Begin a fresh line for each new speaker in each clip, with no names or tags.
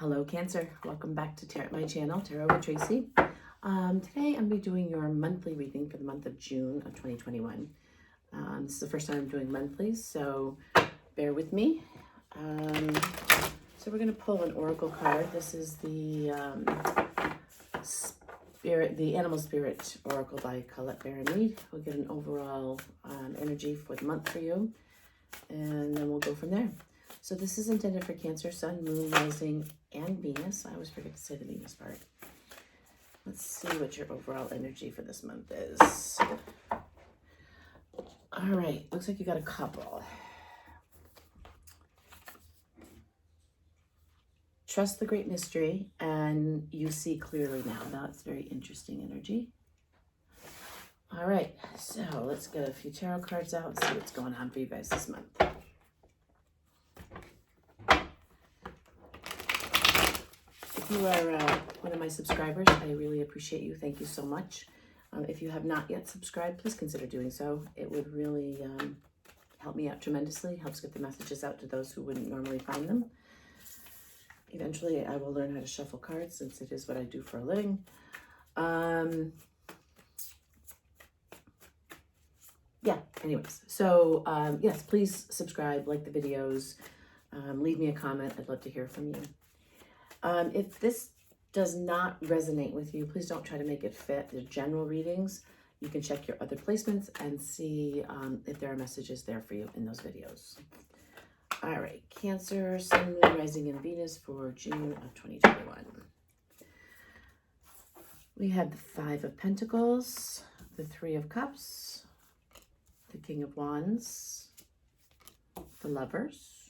Hello Cancer, welcome back to my channel, Tarot with Tracy. Today I'm going to be doing your monthly reading for the month of June of 2021. This is the first time I'm doing monthlies, so bear with me. So we're going to pull an oracle card. This is the Animal Spirit Oracle by Colette Baron-Reid. We'll get an overall energy for the month for you, and then we'll go from there. So this is intended for Cancer, Sun, Moon, Rising, and Venus. I always forget to say the Venus part. Let's see what your overall energy for this month is. All right, looks like you got a couple. Trust the great mystery, and you see clearly now. That's very interesting energy. All right, so let's get a few tarot cards out and see what's going on for you guys this month. If you are one of my subscribers, I really appreciate you. Thank you so much. If you have not yet subscribed, please consider doing so. It would really help me out tremendously. Helps get the messages out to those who wouldn't normally find them. Eventually, I will learn how to shuffle cards since it is what I do for a living. Yeah, anyways. So, yes, please subscribe, like the videos, leave me a comment. I'd love to hear from you. If this does not resonate with you, please don't try to make it fit the general readings. You can check your other placements and see if there are messages there for you in those videos. All right, Cancer, Sun, Moon, Rising, and Venus for June of 2021. We have the Five of Pentacles, the Three of Cups, the King of Wands, the Lovers,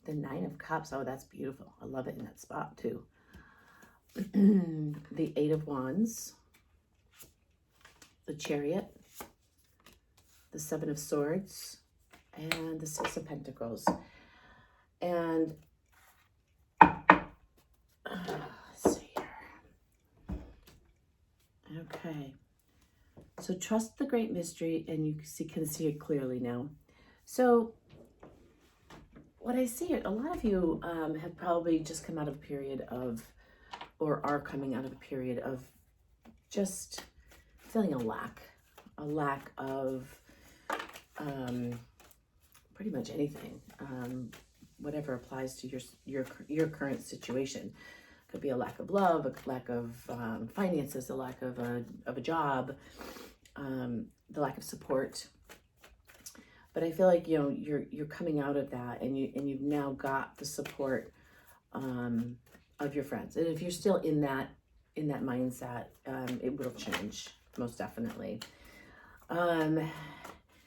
the Nine of Cups. Oh, that's beautiful. I love it in that spot too. The Eight of Wands, the Chariot, the Seven of Swords, and the Six of Pentacles. And let's see here. Okay. So trust the great mystery, and you can see it clearly now. So what I see, a lot of you have probably just come out of a period of, or are coming out of a period of just feeling a lack of pretty much anything, whatever applies to your current situation. Could be a lack of love, a lack of finances, a lack of a job, the lack of support. But I feel like, you know, you're coming out of that, and you've now got the support of your friends. And if you're still in that mindset, it will change, most definitely.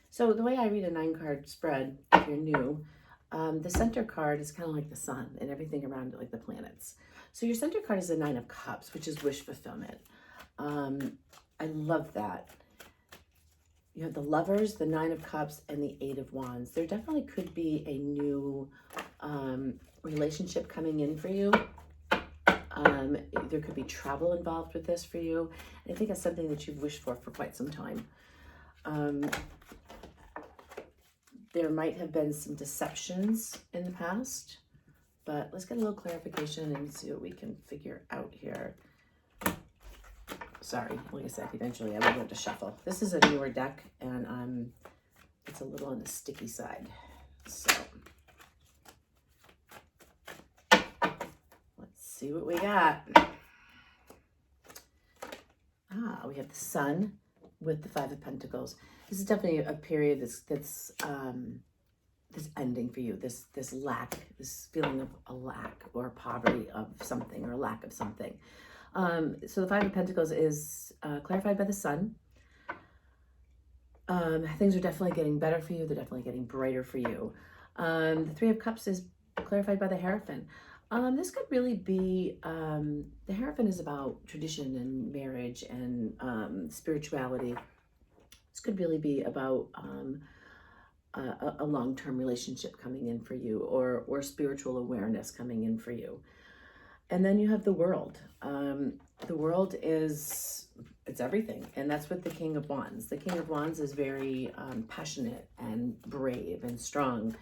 So the way I read a 9-card spread, if you're new, the center card is kind of like the sun, and everything around it like the planets. So your center card is the Nine of Cups, which is wish fulfillment. I love that. You have the Lovers, the Nine of Cups, and the Eight of Wands. There definitely could be a new relationship coming in for you. There could be travel involved with this for you. And I think that's something that you've wished for quite some time. There might have been some deceptions in the past, but let's get a little clarification and see what we can figure out here. Sorry, like I said, eventually I will have to shuffle. This is a newer deck, and it's a little on the sticky side. So let's see what we got. We have the Sun with the Five of Pentacles. This is definitely a period that's ending for you. This lack, this feeling of a lack or poverty of something, or lack of something. So the Five of Pentacles is clarified by the Sun. Things are definitely getting better for you. They're definitely getting brighter for you. The Three of Cups is clarified by the Hierophant. This could really be, the Hierophant is about tradition and marriage and spirituality. This could really be about a long-term relationship coming in for you, or spiritual awareness coming in for you. And then you have the World. The World it's everything. And that's with the King of Wands. The King of Wands is very passionate and brave and strong.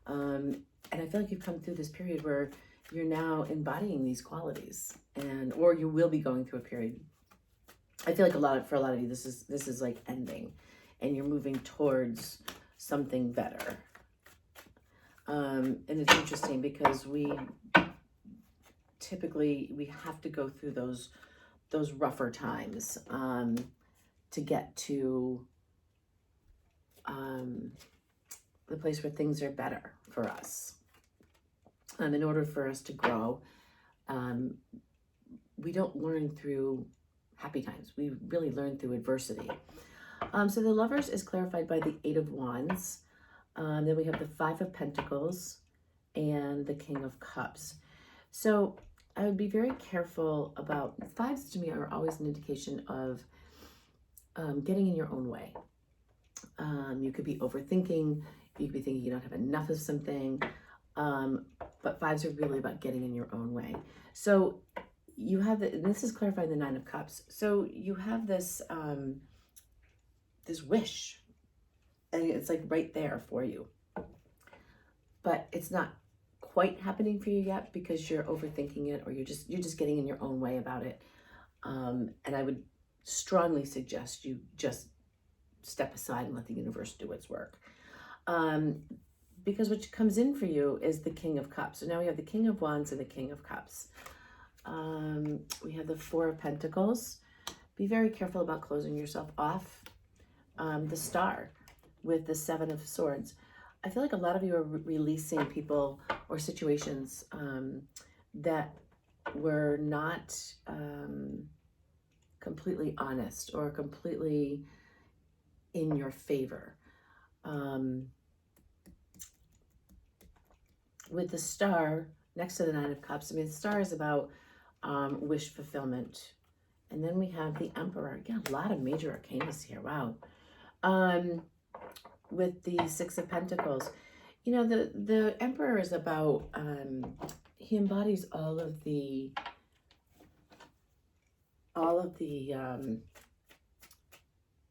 And I feel like you've come through this period where you're now embodying these qualities, and or you will be going through a period. I feel like for a lot of you, this is like ending, and you're moving towards something better. And it's interesting because we have to go through those rougher times to get to the place where things are better for us. In order for us to grow, we don't learn through happy times. We really learn through adversity. So the Lovers is clarified by the Eight of Wands. Then we have the Five of Pentacles and the King of Cups. So I would be very careful about, fives to me are always an indication of getting in your own way. You could be overthinking, you could be thinking you don't have enough of something, but fives are really about getting in your own way. So you have this is clarifying the Nine of Cups. So you have this this wish, and it's like right there for you, but it's not quite happening for you yet because you're overthinking it, or you're just getting in your own way about it. And I would strongly suggest you just step aside and let the universe do its work. Because what comes in for you is the King of Cups. So now we have the King of Wands and the King of Cups. We have the Four of Pentacles. Be very careful about closing yourself off. The Star with the Seven of Swords. I feel like a lot of you are releasing people or situations that were not completely honest or completely in your favor. With the Star next to the Nine of Cups, I mean, the Star is about wish fulfillment. And then we have the Emperor. Again, a lot of major arcanas here. Wow. With the Six of Pentacles, you know, the Emperor is about, he embodies all of the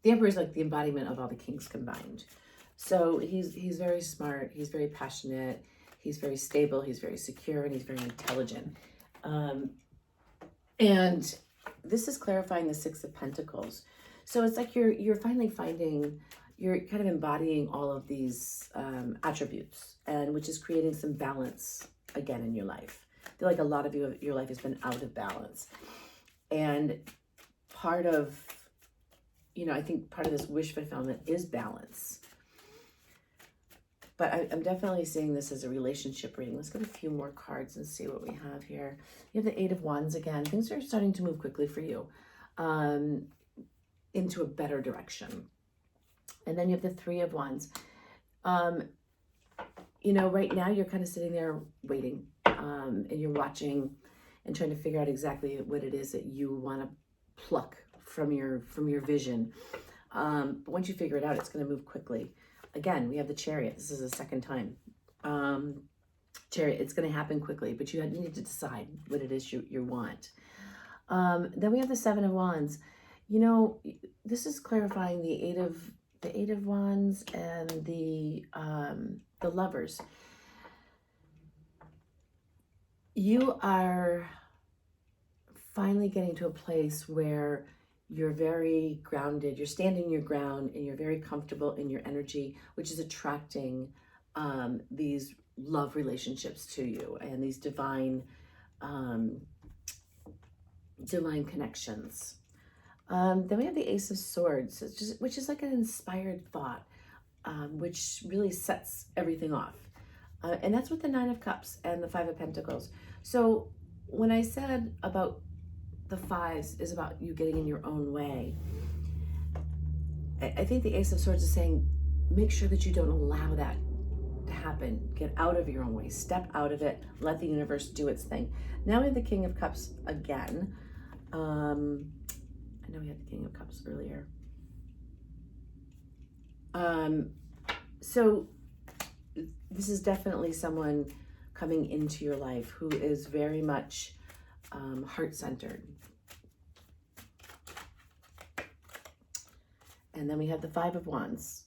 Emperor is like the embodiment of all the kings combined. So he's very smart, he's very passionate, he's very stable, he's very secure, and he's very intelligent. And this is clarifying the Six of Pentacles. So it's like you're finally finding, you're kind of embodying all of these attributes, and which is creating some balance again in your life. I feel like a lot of your life has been out of balance. And part of, you know, I think part of this wish fulfillment is balance. But I'm definitely seeing this as a relationship reading. Let's get a few more cards and see what we have here. You have the Eight of Wands again. Things are starting to move quickly for you into a better direction. And then you have the Three of Wands. You know, right now you're kind of sitting there waiting, and you're watching and trying to figure out exactly what it is that you want to pluck from your vision. But once you figure it out, it's going to move quickly. Again, we have the Chariot. This is the second time. Chariot, it's going to happen quickly, but you need to decide what it is you want. Then we have the Seven of Wands. You know, this is clarifying the Eight of Wands and the Lovers. You are finally getting to a place where you're very grounded, you're standing your ground, and you're very comfortable in your energy, which is attracting these love relationships to you and these divine connections. Then we have the Ace of Swords, which is like an inspired thought, which really sets everything off. And that's with the Nine of Cups and the Five of Pentacles. So when I said about the fives is about you getting in your own way, I think the Ace of Swords is saying, make sure that you don't allow that to happen. Get out of your own way. Step out of it. Let the universe do its thing. Now we have the King of Cups again. I know we had the King of Cups earlier. So this is definitely someone coming into your life who is very much heart-centered. And then we have the Five of Wands.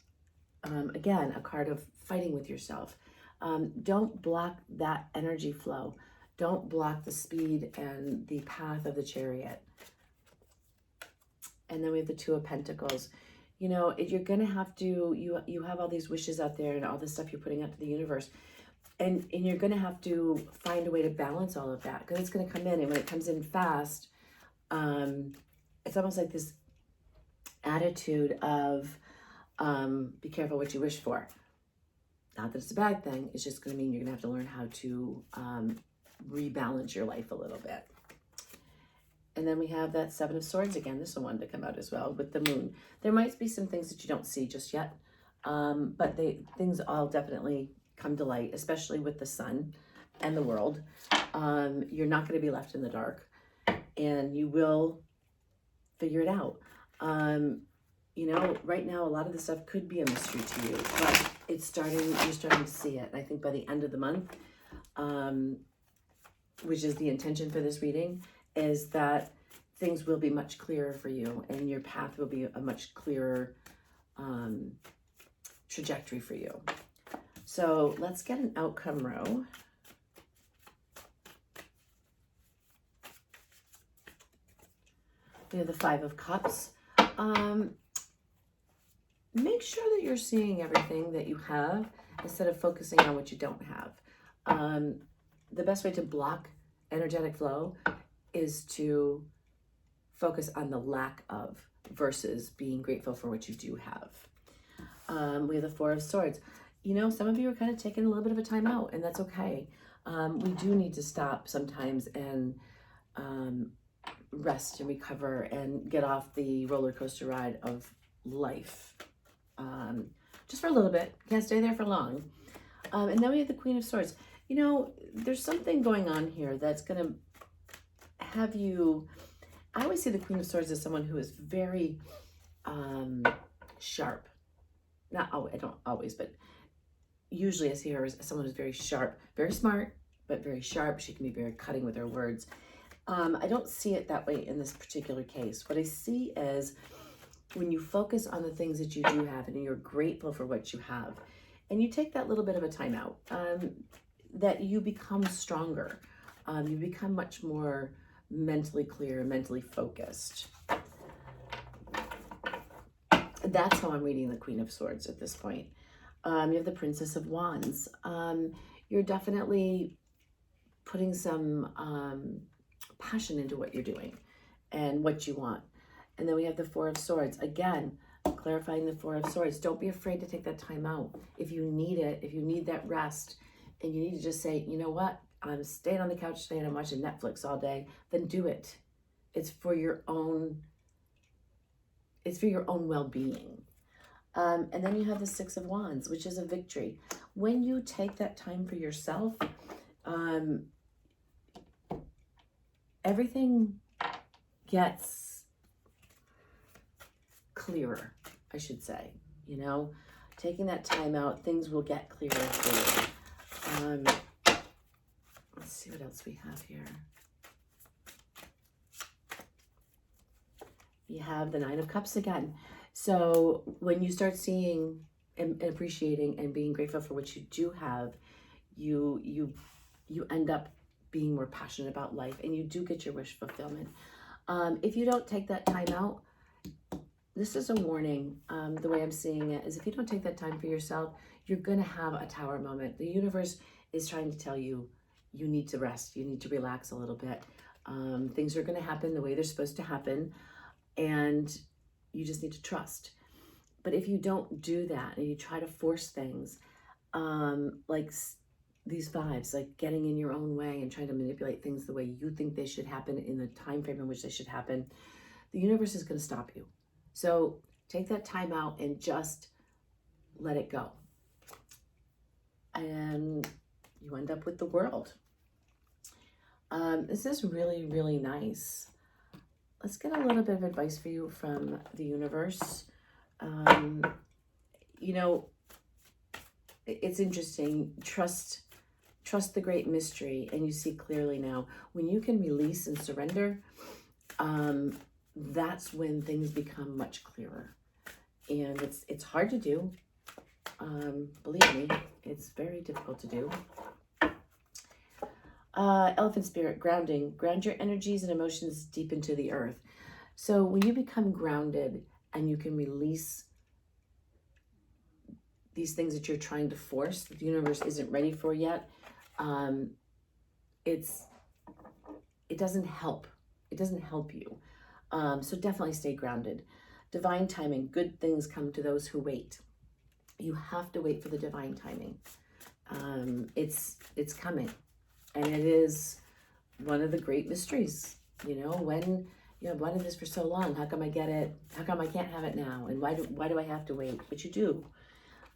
Again, a card of fighting with yourself. Don't block that energy flow. Don't block the speed and the path of the Chariot. And then we have the Two of Pentacles. You know, you're going to have to, you have all these wishes out there and all this stuff you're putting out to the universe. And you're going to have to find a way to balance all of that, because it's going to come in. And when it comes in fast, it's almost like this attitude of be careful what you wish for. Not that it's a bad thing. It's just going to mean you're going to have to learn how to rebalance your life a little bit. And then we have that Seven of Swords again. This one wanted to come out as well with the moon. There might be some things that you don't see just yet, but things all definitely come to light, especially with the sun and the world. You're not going to be left in the dark, and you will figure it out. You know, right now, a lot of the stuff could be a mystery to you, but you're starting to see it. And I think by the end of the month, which is the intention for this reading, is that things will be much clearer for you, and your path will be a much clearer trajectory for you. So let's get an outcome row. We have the Five of Cups. Make sure that you're seeing everything that you have instead of focusing on what you don't have. The best way to block energetic flow is to focus on the lack of versus being grateful for what you do have. We have the Four of Swords. You know, some of you are kind of taking a little bit of a time out, and that's okay. We do need to stop sometimes and rest and recover and get off the roller coaster ride of life. Just for a little bit. Can't stay there for long. And then we have the Queen of Swords. You know, there's something going on here that's going to have you... I always see the Queen of Swords as someone who is very sharp. Not always, I don't always, but usually I see her as someone who's very sharp, very smart, but very sharp. She can be very cutting with her words. I don't see it that way in this particular case. What I see is when you focus on the things that you do have and you're grateful for what you have, and you take that little bit of a time out, that you become stronger. You become much more mentally clear and mentally focused. That's how I'm reading the Queen of Swords at this point. You have the Princess of Wands. You're definitely putting some passion into what you're doing and what you want. And then we have the Four of Swords. Again, clarifying the Four of Swords. Don't be afraid to take that time out. If you need it, if you need that rest, and you need to just say, you know what, I'm staying on the couch today and I'm watching Netflix all day, then do it. It's for your own well-being. And then you have the Six of Wands, which is a victory. When you take that time for yourself, everything gets clearer, I should say. You know, taking that time out, things will get clearer for you. Let's see what else we have here. You have the Nine of Cups again. So when you start seeing and appreciating and being grateful for what you do have, you end up being more passionate about life, and you do get your wish fulfillment. If you don't take that time out, this is a warning. The way I'm seeing it is, if you don't take that time for yourself, you're going to have a tower moment. The universe is trying to tell you, you need to rest. You need to relax a little bit. Things are going to happen the way they're supposed to happen, and you just need to trust. But if you don't do that and you try to force things, like these vibes, like getting in your own way and trying to manipulate things the way you think they should happen in the time frame in which they should happen, the universe is going to stop you. So take that time out and just let it go. And you end up with the World. This is really, really nice. Let's get a little bit of advice for you from the universe. You know, it's interesting. Trust the great mystery, and you see clearly now. When you can release and surrender, that's when things become much clearer. And it's hard to do. Believe me, it's very difficult to do. Elephant spirit, grounding. Ground your energies and emotions deep into the earth. So when you become grounded and you can release these things that you're trying to force, that the universe isn't ready for yet, it doesn't help. It doesn't help you. So definitely stay grounded. Divine timing. Good things come to those who wait. You have to wait for the divine timing. It's coming. And it is one of the great mysteries. When I've wanted this for so long, how come I get it? How come I can't have it now? And why do I have to wait? But you do.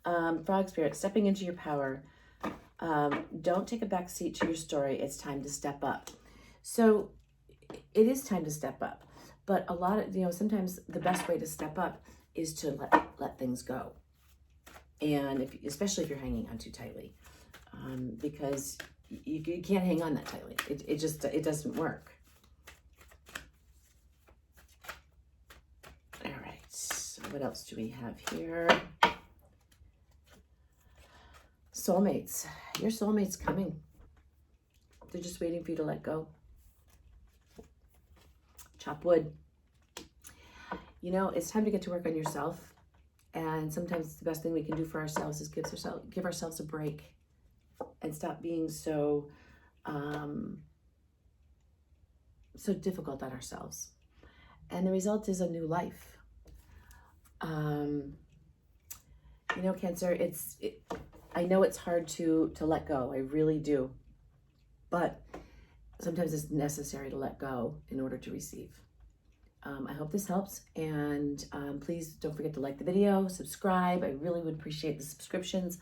Frog spirit, stepping into your power. Don't take a back seat to your story. It's time to step up. So it is time to step up. But a lot of, sometimes the best way to step up is to let things go. And especially if you're hanging on too tightly, because you can't hang on that tightly. It doesn't work. All right, so what else do we have here? Soulmates. Your soulmate's coming. They're just waiting for you to let go. Chop wood. It's time to get to work on yourself. And sometimes the best thing we can do for ourselves is give ourselves a break and stop being so difficult on ourselves. And the result is a new life. Cancer, I know it's hard to let go. I really do. But sometimes it's necessary to let go in order to receive. I hope this helps, and please don't forget to like the video, subscribe. I really would appreciate the subscriptions,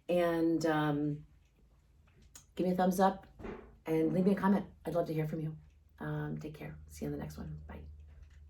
and give me a thumbs up and leave me a comment. I'd love to hear from you. Take care. See you on the next one. Bye.